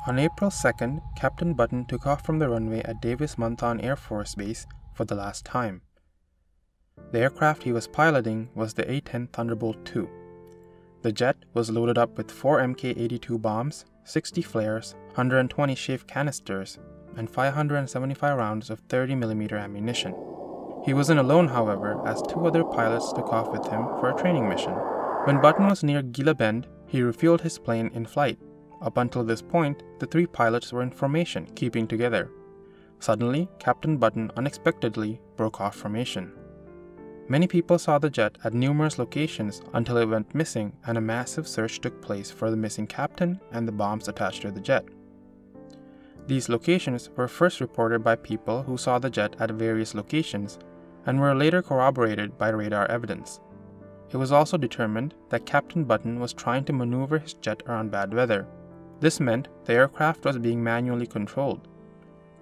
On April 2nd, Captain Button took off from the runway at Davis-Monthan Air Force Base for the last time. The aircraft he was piloting was the A-10 Thunderbolt II. The jet was loaded up with 4 Mk-82 bombs, 60 flares, 120 chaff canisters, and 575 rounds of 30mm ammunition. He wasn't alone, however, as 2 other pilots took off with him for a training mission. When Button was near Gila Bend, he refueled his plane in flight. Up until this point, the 3 pilots were in formation, keeping together. Suddenly, Captain Button unexpectedly broke off formation. Many people saw the jet at numerous locations until it went missing, and a massive search took place for the missing captain and the bombs attached to the jet. These locations were first reported by people who saw the jet at various locations and were later corroborated by radar evidence. It was also determined that Captain Button was trying to maneuver his jet around bad weather. This meant the aircraft was being manually controlled.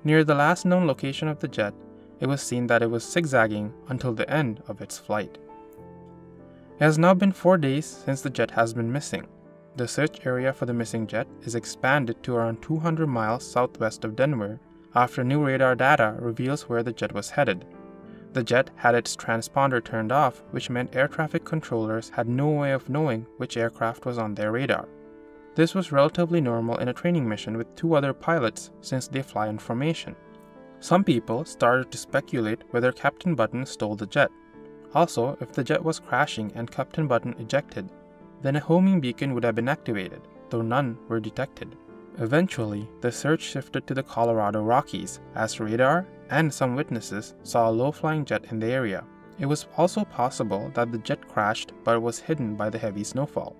Near the last known location of the jet, it was seen that it was zigzagging until the end of its flight. It has now been 4 days since the jet has been missing. The search area for the missing jet is expanded to around 200 miles southwest of Denver after new radar data reveals where the jet was headed. The jet had its transponder turned off, which meant air traffic controllers had no way of knowing which aircraft was on their radar. This was relatively normal in a training mission with 2 other pilots since they fly in formation. Some people started to speculate whether Captain Button stole the jet. Also, if the jet was crashing and Captain Button ejected, then a homing beacon would have been activated, though none were detected. Eventually, the search shifted to the Colorado Rockies, as radar and some witnesses saw a low-flying jet in the area. It was also possible that the jet crashed but was hidden by the heavy snowfall.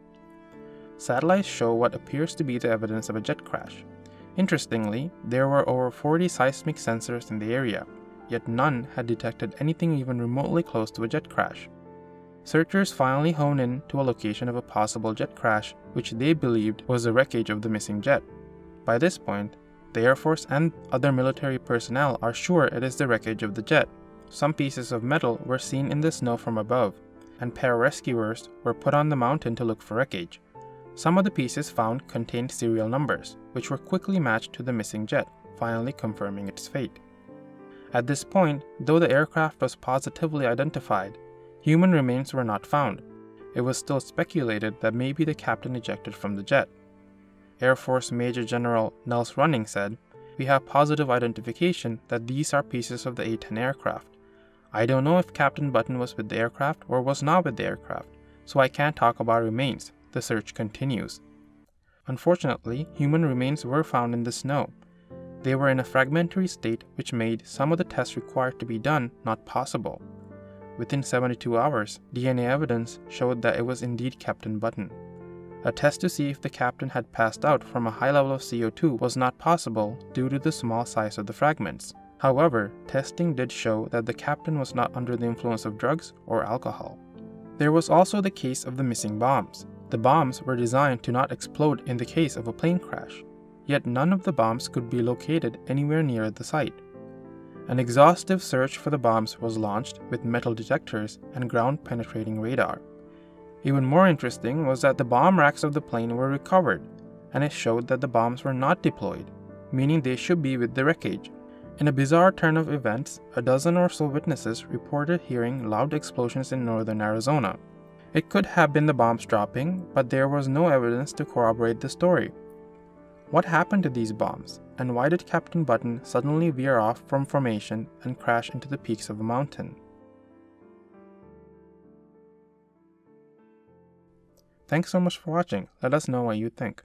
Satellites show what appears to be the evidence of a jet crash. Interestingly, there were over 40 seismic sensors in the area, yet none had detected anything even remotely close to a jet crash. Searchers finally honed in to a location of a possible jet crash, which they believed was the wreckage of the missing jet. By this point, the Air Force and other military personnel are sure it is the wreckage of the jet. Some pieces of metal were seen in the snow from above, and pararescuers were put on the mountain to look for wreckage. Some of the pieces found contained serial numbers, which were quickly matched to the missing jet, finally confirming its fate. At this point, though the aircraft was positively identified, human remains were not found. It was still speculated that maybe the captain ejected from the jet. Air Force Major General Nels Running said, "We have positive identification that these are pieces of the A-10 aircraft. I don't know if Captain Button was with the aircraft or was not with the aircraft, so I can't talk about remains. The search continues." Unfortunately, human remains were found in the snow. They were in a fragmentary state, which made some of the tests required to be done not possible. Within 72 hours, DNA evidence showed that it was indeed Captain Button. A test to see if the captain had passed out from a high level of CO2 was not possible due to the small size of the fragments. However, testing did show that the captain was not under the influence of drugs or alcohol. There was also the case of the missing bombs. The bombs were designed to not explode in the case of a plane crash, yet none of the bombs could be located anywhere near the site. An exhaustive search for the bombs was launched with metal detectors and ground-penetrating radar. Even more interesting was that the bomb racks of the plane were recovered, and it showed that the bombs were not deployed, meaning they should be with the wreckage. In a bizarre turn of events, a dozen or so witnesses reported hearing loud explosions in northern Arizona. It could have been the bombs dropping, but there was no evidence to corroborate the story. What happened to these bombs, and why did Captain Button suddenly veer off from formation and crash into the peaks of a mountain? Thanks so much for watching. Let us know what you think.